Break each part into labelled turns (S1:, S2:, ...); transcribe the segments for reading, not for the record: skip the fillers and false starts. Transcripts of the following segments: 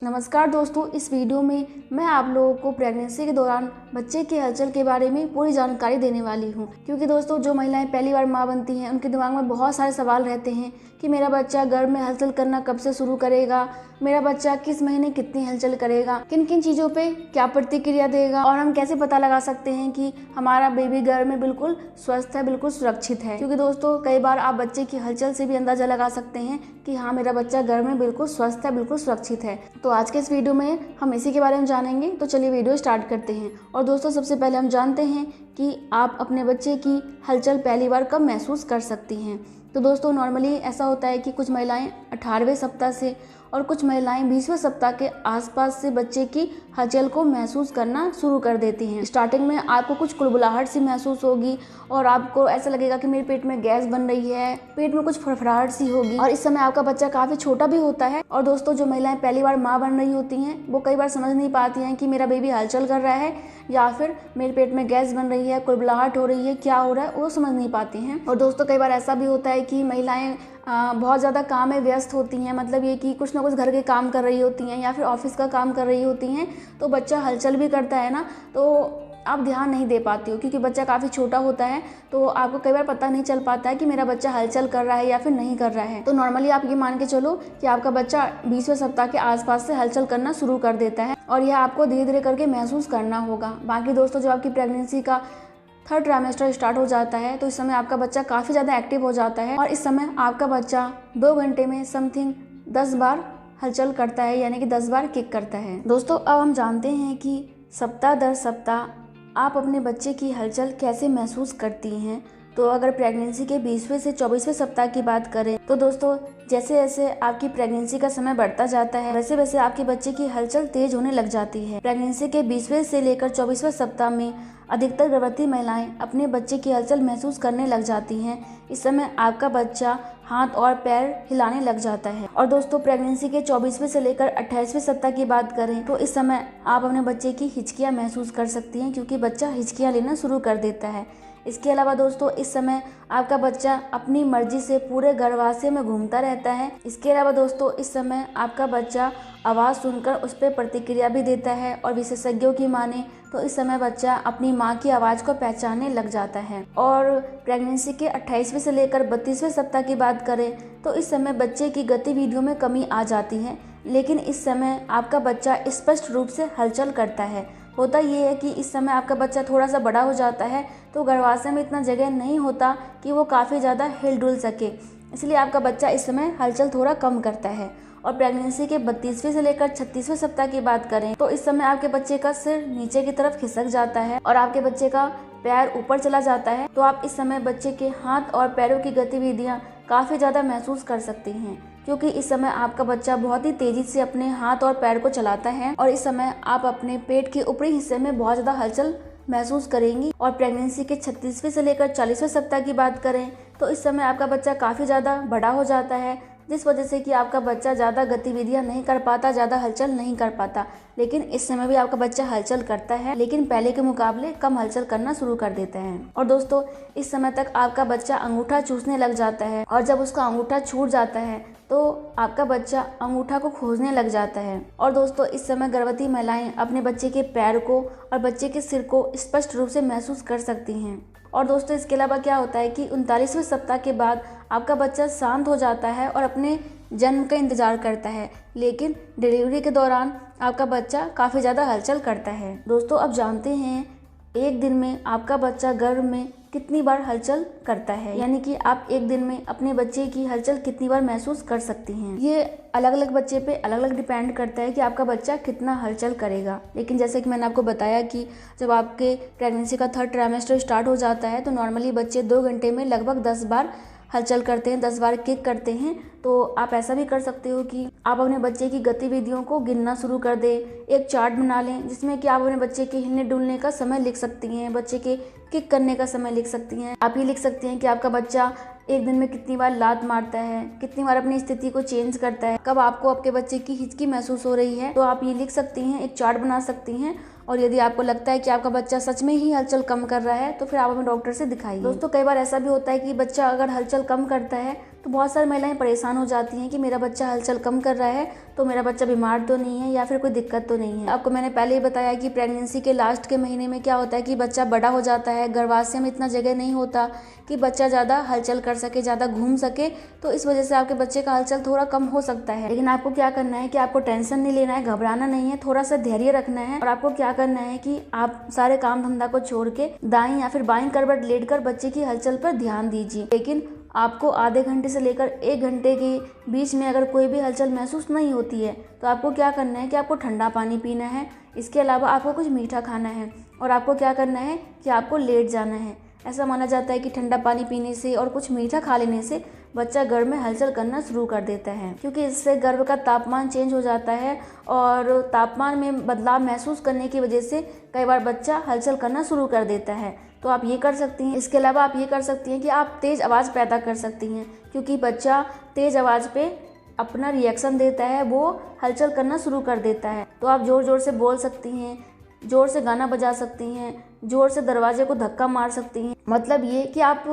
S1: नमस्कार दोस्तों, इस वीडियो में मैं आप लोगों को प्रेगनेंसी के दौरान बच्चे की हलचल के बारे में पूरी जानकारी देने वाली हूं। क्योंकि दोस्तों, जो महिलाएं पहली बार मां बनती हैं उनके दिमाग में बहुत सारे सवाल रहते हैं कि मेरा बच्चा गर्भ में हलचल करना कब से शुरू करेगा, मेरा बच्चा किस महीने कितनी हलचल करेगा, किन किन चीज़ों पे क्या प्रतिक्रिया देगा और हम कैसे पता लगा सकते हैं कि हमारा बेबी गर्भ में बिल्कुल स्वस्थ है, बिल्कुल सुरक्षित है। क्योंकि दोस्तों, कई बार आप बच्चे की हलचल से भी अंदाजा लगा सकते हैं कि हाँ, मेरा बच्चा गर्भ में बिल्कुल स्वस्थ है, बिल्कुल सुरक्षित है। तो आज के इस वीडियो में हम इसी के बारे में जानेंगे। तो चलिए वीडियो स्टार्ट करते हैं। और दोस्तों, सबसे पहले हम जानते हैं कि आप अपने बच्चे की हलचल पहली बार कब महसूस कर सकती हैं। तो दोस्तों, नॉर्मली ऐसा होता है कि कुछ महिलाएं 18वें सप्ताह से और कुछ महिलाएं 20वें सप्ताह के आसपास से बच्चे की हलचल को महसूस करना शुरू कर देती हैं। स्टार्टिंग में आपको कुछ कुड़बुड़ाहट सी महसूस होगी और आपको ऐसा लगेगा कि मेरे पेट में गैस बन रही है, पेट में कुछ फड़फड़ाहट सी होगी और इस समय आपका बच्चा काफ़ी छोटा भी होता है। और दोस्तों, जो महिलाएं पहली बार माँ बन रही होती हैं वो कई बार समझ नहीं पाती हैं कि मेरा बेबी हलचल कर रहा है या फिर मेरे पेट में गैस बन रही है, कुड़बुड़ाहट हो रही है, क्या हो रहा है वो समझ नहीं पाती हैं। और दोस्तों, कई बार ऐसा भी होता है कि महिलाएं बहुत ज़्यादा काम में व्यस्त होती हैं, मतलब ये कि कुछ ना कुछ घर के काम कर रही होती हैं या फिर ऑफिस का काम कर रही होती हैं, तो बच्चा हलचल भी करता है ना, तो आप ध्यान नहीं दे पाती हो क्योंकि बच्चा काफ़ी छोटा होता है। तो आपको कई बार पता नहीं चल पाता है कि मेरा बच्चा हलचल कर रहा है या फिर नहीं कर रहा है। तो नॉर्मली आप ये मान के चलो कि आपका बच्चा 20वें सप्ताह के आसपास से हलचल करना शुरू कर देता है और यह आपको धीरे धीरे करके महसूस करना होगा। बाकी दोस्तों, जब आपकी प्रेगनेंसी का 3rd ट्राइमेस्टर स्टार्ट हो जाता है तो इस समय आपका बच्चा काफ़ी ज़्यादा एक्टिव हो जाता है और इस समय आपका बच्चा 2 घंटे में समथिंग 10 बार हलचल करता है, यानी कि 10 बार किक करता है। दोस्तों, अब हम जानते हैं कि सप्ताह दर सप्ताह आप अपने बच्चे की हलचल कैसे महसूस करती हैं। तो अगर प्रेगनेंसी के 20वें से 24वें सप्ताह की बात करें तो दोस्तों, जैसे जैसे आपकी प्रेगनेंसी का समय बढ़ता जाता है वैसे वैसे आपके बच्चे की हलचल तेज होने लग जाती है। प्रेगनेंसी के 20वें से लेकर 24वें सप्ताह में अधिकतर गर्भवती महिलाएं अपने बच्चे की हलचल महसूस करने लग जाती हैं। इस समय आपका बच्चा हाथ और पैर हिलाने लग जाता है। और दोस्तों, प्रेगनेंसी के 24वें से लेकर 28वें सप्ताह की बात करें तो इस समय आप अपने बच्चे की हिचकियाँ महसूस कर सकती हैं क्योंकि बच्चा हिचकियाँ लेना शुरू कर देता है। इसके अलावा दोस्तों, इस समय आपका बच्चा अपनी मर्जी से पूरे गर्भाशय में घूमता रहता है। इसके अलावा दोस्तों, इस समय आपका बच्चा आवाज़ सुनकर उस पर प्रतिक्रिया भी देता है और विशेषज्ञों की माने तो इस समय बच्चा अपनी माँ की आवाज़ को पहचानने लग जाता है। और प्रेगनेंसी के 28वें से लेकर 32वें सप्ताह की बात करें तो इस समय बच्चे की गतिविधियों में कमी आ जाती है, लेकिन इस समय आपका बच्चा स्पष्ट रूप से हलचल करता है। होता ये है कि इस समय आपका बच्चा थोड़ा सा बड़ा हो जाता है तो गर्भाशय में इतना जगह नहीं होता कि वो काफ़ी ज़्यादा हिल डुल सके, इसलिए आपका बच्चा इस समय हलचल थोड़ा कम करता है। और प्रेगनेंसी के 32वें से लेकर 36वें सप्ताह की बात करें तो इस समय आपके बच्चे का सिर नीचे की तरफ खिसक जाता है और आपके बच्चे का पैर ऊपर चला जाता है। तो आप इस समय बच्चे के हाथ और पैरों की गतिविधियाँ काफ़ी ज़्यादा महसूस कर सकती हैं क्योंकि इस समय आपका बच्चा बहुत ही तेज़ी से अपने हाथ और पैर को चलाता है और इस समय आप अपने पेट के ऊपरी हिस्से में बहुत ज़्यादा हलचल महसूस करेंगी। और प्रेगनेंसी के 36वें से लेकर 40वें सप्ताह की बात करें तो इस समय आपका बच्चा काफ़ी ज़्यादा बड़ा हो जाता है, जिस वजह से कि आपका बच्चा ज़्यादा गतिविधियां नहीं कर पाता, ज़्यादा हलचल नहीं कर पाता। लेकिन इस समय भी आपका बच्चा हलचल करता है, लेकिन पहले के मुकाबले कम हलचल करना शुरू कर देता है। और दोस्तों, इस समय तक आपका बच्चा अंगूठा चूसने लग जाता है और जब उसका अंगूठा छूट जाता है तो आपका बच्चा अंगूठा को खोजने लग जाता है। और दोस्तों, इस समय गर्भवती महिलाएं अपने बच्चे के पैर को और बच्चे के सिर को स्पष्ट रूप से महसूस कर सकती हैं। और दोस्तों, इसके अलावा क्या होता है कि 39वें सप्ताह के बाद आपका बच्चा शांत हो जाता है और अपने जन्म का इंतजार करता है, लेकिन डिलीवरी के दौरान आपका बच्चा काफ़ी ज़्यादा हलचल करता है। दोस्तों, अब जानते हैं एक दिन में आपका बच्चा गर्भ में कितनी बार हलचल करता है, यानी कि आप एक दिन में अपने बच्चे की हलचल कितनी बार महसूस कर सकती हैं। ये अलग अलग बच्चे पे अलग अलग डिपेंड करता है कि आपका बच्चा कितना हलचल करेगा। लेकिन जैसे कि मैंने आपको बताया कि जब आपके प्रेगनेंसी का 3rd ट्राइमेस्टर स्टार्ट हो जाता है तो नॉर्मली बच्चे 2 घंटे में लगभग 10 बार हलचल करते हैं, 10 बार किक करते हैं। तो आप ऐसा भी कर सकते हो कि आप अपने बच्चे की गतिविधियों को गिनना शुरू कर दें। एक चार्ट बना लें जिसमें कि आप अपने बच्चे के हिलने डुलने का समय लिख सकती हैं, बच्चे के किक करने का समय लिख सकती हैं। आप ये लिख सकती हैं कि आपका बच्चा एक दिन में कितनी बार लात मारता है, कितनी बार अपनी स्थिति को चेंज करता है, कब आपको आपके बच्चे की हिचकी महसूस हो रही है। तो आप ये लिख सकती हैं, एक चार्ट बना सकती हैं। और यदि आपको लगता है कि आपका बच्चा सच में ही हलचल कम कर रहा है तो फिर आप अपने डॉक्टर से दिखाइए। दोस्तों, कई बार ऐसा भी होता है कि बच्चा अगर हलचल कम करता है तो बहुत सारी महिलाएं परेशान हो जाती हैं कि मेरा बच्चा हलचल कम कर रहा है तो मेरा बच्चा बीमार तो नहीं है या फिर कोई दिक्कत तो नहीं है। आपको मैंने पहले ही बताया कि प्रेगनेंसी के लास्ट के महीने में क्या होता है कि बच्चा बड़ा हो जाता है, गर्भाशय में इतना जगह नहीं होता कि बच्चा ज़्यादा हलचल कर सके, ज़्यादा घूम सके, तो इस वजह से आपके बच्चे का हलचल थोड़ा कम हो सकता है। लेकिन आपको क्या करना है कि आपको टेंशन नहीं लेना है, घबराना नहीं है, थोड़ा सा धैर्य रखना है। और आपको क्या करना है कि आप सारे काम धंधा को छोड़ के दाईं या फिर बाईं करवट लेटकर बच्चे की हलचल पर ध्यान दीजिए। लेकिन आपको आधे घंटे से लेकर 1 घंटे के बीच में अगर कोई भी हलचल महसूस नहीं होती है तो आपको क्या करना है कि आपको ठंडा पानी पीना है, इसके अलावा आपको कुछ मीठा खाना है और आपको क्या करना है कि आपको लेट जाना है। ऐसा माना जाता है कि ठंडा पानी पीने से और कुछ मीठा खा लेने से बच्चा गर्भ में हलचल करना शुरू कर देता है, क्योंकि इससे गर्भ का तापमान चेंज हो जाता है और तापमान में बदलाव महसूस करने की वजह से कई बार बच्चा हलचल करना शुरू कर देता है। तो आप ये कर सकती हैं। इसके अलावा आप ये कर सकती हैं कि आप तेज़ आवाज़ पैदा कर सकती हैं, क्योंकि बच्चा तेज़ आवाज़ पे अपना रिएक्शन देता है, वो हलचल करना शुरू कर देता है। तो आप ज़ोर ज़ोर से बोल सकती हैं, ज़ोर से गाना बजा सकती हैं, ज़ोर से दरवाजे को धक्का मार सकती हैं। मतलब ये कि आप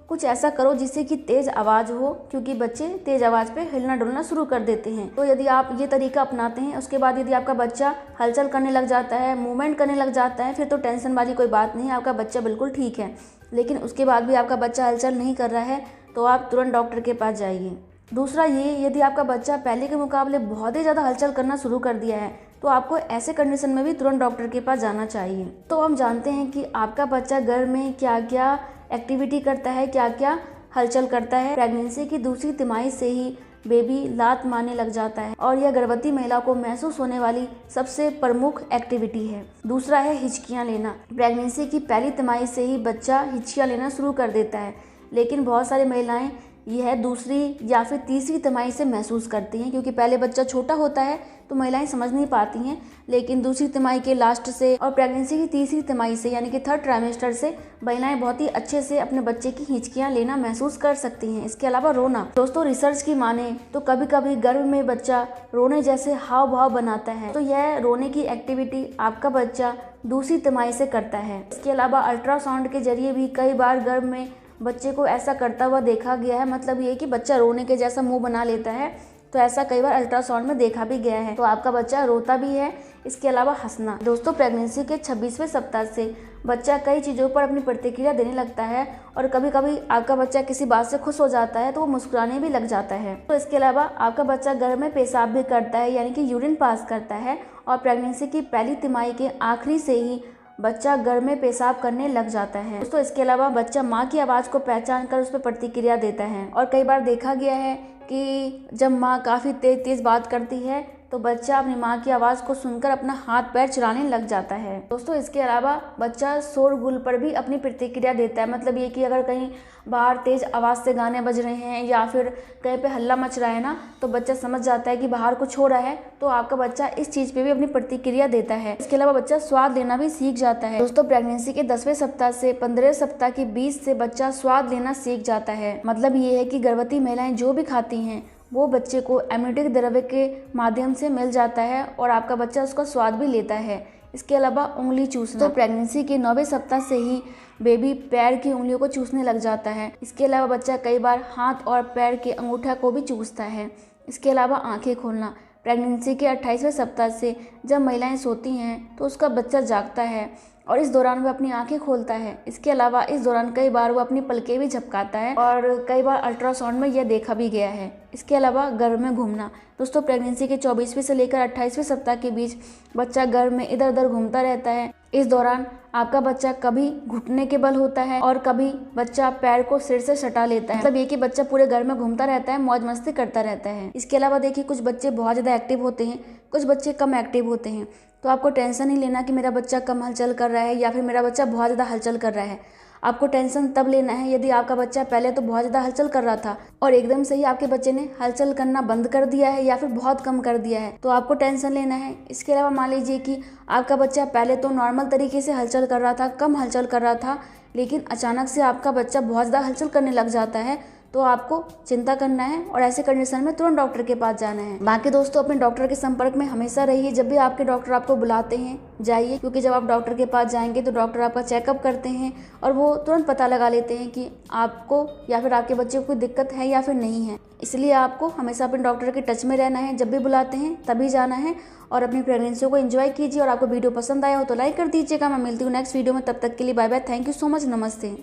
S1: कुछ ऐसा करो जिससे कि तेज़ आवाज़ हो, क्योंकि बच्चे तेज़ आवाज़ पे हिलना डुलना शुरू कर देते हैं। तो यदि आप ये तरीका अपनाते हैं, उसके बाद यदि आपका बच्चा हलचल करने लग जाता है, मूवमेंट करने लग जाता है, फिर तो टेंशन वाली कोई बात नहीं, आपका बच्चा बिल्कुल ठीक है। लेकिन उसके बाद भी आपका बच्चा हलचल नहीं कर रहा है तो आप तुरंत डॉक्टर के पास जाइए। दूसरा ये, यदि आपका बच्चा पहले के मुकाबले बहुत ही ज़्यादा हलचल करना शुरू कर दिया है तो आपको ऐसे कंडीशन में भी तुरंत डॉक्टर के पास जाना चाहिए। तो हम जानते हैं कि आपका बच्चा गर्भ में क्या क्या एक्टिविटी करता है, क्या क्या हलचल करता है। प्रेगनेंसी की दूसरी तिमाही से ही बेबी लात मारने लग जाता है और यह गर्भवती महिला को महसूस होने वाली सबसे प्रमुख एक्टिविटी है। दूसरा है हिचकियाँ लेना। प्रेगनेंसी की पहली तिमाही से ही बच्चा हिचकियाँ लेना शुरू कर देता है, लेकिन बहुत सारी महिलाएं यह दूसरी या फिर तीसरी तिमाही से महसूस करती हैं, क्योंकि पहले बच्चा छोटा होता है तो महिलाएं समझ नहीं पाती हैं। लेकिन दूसरी तिमाही के लास्ट से और प्रेगनेंसी की तीसरी तिमाही से यानी कि 3rd ट्राइमेस्टर से महिलाएं बहुत ही अच्छे से अपने बच्चे की हिचकियां लेना महसूस कर सकती हैं। इसके अलावा रोना। दोस्तों, रिसर्च की माने तो कभी कभी गर्भ में बच्चा रोने जैसे हाव भाव बनाता है, तो यह रोने की एक्टिविटी आपका बच्चा दूसरी तिमाही से करता है। इसके अलावा अल्ट्रासाउंड के जरिए भी कई बार गर्भ में बच्चे को ऐसा करता हुआ देखा गया है। मतलब ये कि बच्चा रोने के जैसा मुंह बना लेता है, तो ऐसा कई बार अल्ट्रासाउंड में देखा भी गया है। तो आपका बच्चा रोता भी है। इसके अलावा हंसना। दोस्तों, प्रेगनेंसी के 26वें सप्ताह से बच्चा कई चीज़ों पर अपनी प्रतिक्रिया देने लगता है और कभी कभी आपका बच्चा किसी बात से खुश हो जाता है तो वो मुस्कुराने भी लग जाता है। तो इसके अलावा आपका बच्चा गर्भ में पेशाब भी करता है, यानी कि यूरिन पास करता है। और प्रेगनेंसी की पहली तिमाही के आखिरी से ही बच्चा गर्भ में पेशाब करने लग जाता है। दोस्तों, इसके अलावा बच्चा माँ की आवाज़ को पहचान कर उस पर प्रतिक्रिया देता है और कई बार देखा गया है कि जब माँ काफ़ी तेज बात करती है तो बच्चा अपनी माँ की आवाज़ को सुनकर अपना हाथ पैर चलाने लग जाता है। दोस्तों, इसके अलावा बच्चा शोरगुल पर भी अपनी प्रतिक्रिया देता है। मतलब ये कि अगर कहीं बाहर तेज़ आवाज़ से गाने बज रहे हैं या फिर कहीं पे हल्ला मच रहा है ना, तो बच्चा समझ जाता है कि बाहर कुछ हो रहा है, तो आपका बच्चा इस चीज़ पे भी अपनी प्रतिक्रिया देता है। इसके अलावा बच्चा स्वाद लेना भी सीख जाता है। दोस्तों, प्रेगनेंसी के 10वें सप्ताह से 15वें सप्ताह के बीच से बच्चा स्वाद लेना सीख जाता है। मतलब ये है कि गर्भवती महिलाएं जो भी खाती हैं वो बच्चे को एमनियोटिक द्रव्य के माध्यम से मिल जाता है और आपका बच्चा उसका स्वाद भी लेता है। इसके अलावा उंगली चूसना। तो प्रेगनेंसी के 9वें सप्ताह से ही बेबी पैर की उंगलियों को चूसने लग जाता है। इसके अलावा बच्चा कई बार हाथ और पैर के अंगूठा को भी चूसता है। इसके अलावा आंखें खोलना। प्रेगनेंसी के 28वें सप्ताह से जब महिलाएं सोती हैं तो उसका बच्चा जागता है और इस दौरान वह अपनी आंखें खोलता है। इसके अलावा इस दौरान कई बार वो अपनी पलकें भी झपकाता है और कई बार अल्ट्रासाउंड में यह देखा भी गया है। इसके अलावा गर्भ में घूमना। दोस्तों, प्रेगनेंसी के 24वें से लेकर 28वें सप्ताह के बीच बच्चा गर्भ में इधर उधर घूमता रहता है। इस दौरान आपका बच्चा कभी घुटने के बल होता है और कभी बच्चा पैर को सिर से सटा लेता है। मतलब ये कि बच्चा पूरे घर में घूमता रहता है, मौज मस्ती करता रहता है। इसके अलावा देखिए, कुछ बच्चे बहुत ज़्यादा एक्टिव होते हैं, कुछ बच्चे कम एक्टिव होते हैं। तो आपको टेंशन नहीं लेना कि मेरा बच्चा कम हलचल कर रहा है या फिर मेरा बच्चा बहुत ज़्यादा हलचल कर रहा है। आपको टेंशन तब लेना है यदि आपका बच्चा पहले तो बहुत ज़्यादा हलचल कर रहा था और एकदम से ही आपके बच्चे ने हलचल करना बंद कर दिया है या फिर बहुत कम कर दिया है, तो आपको टेंशन लेना है। इसके अलावा मान लीजिए कि आपका बच्चा पहले तो नॉर्मल तरीके से हलचल कर रहा था, कम हलचल कर रहा था, लेकिन अचानक से आपका बच्चा बहुत ज़्यादा हलचल करने लग जाता है, तो आपको चिंता करना है और ऐसे कंडीशन में तुरंत डॉक्टर के पास जाना है। बाकी दोस्तों अपने डॉक्टर के संपर्क में हमेशा रहिए। जब भी आपके डॉक्टर आपको बुलाते हैं जाइए, क्योंकि जब आप डॉक्टर के पास जाएंगे तो डॉक्टर आपका चेकअप करते हैं और वो तुरंत पता लगा लेते हैं कि आपको या फिर आपके बच्चे को कोई दिक्कत है या फिर नहीं है। इसलिए आपको हमेशा अपने डॉक्टर के टच में रहना है। जब भी बुलाते हैं तभी जाना है और अपनी प्रेगनेंसी को एंजॉय कीजिए। और आपको वीडियो पसंद आया हो तो लाइक कर दीजिएगा। मैं मिलती हूँ नेक्स्ट वीडियो में, तब तक के लिए bye bye. Thank you so much. नमस्ते।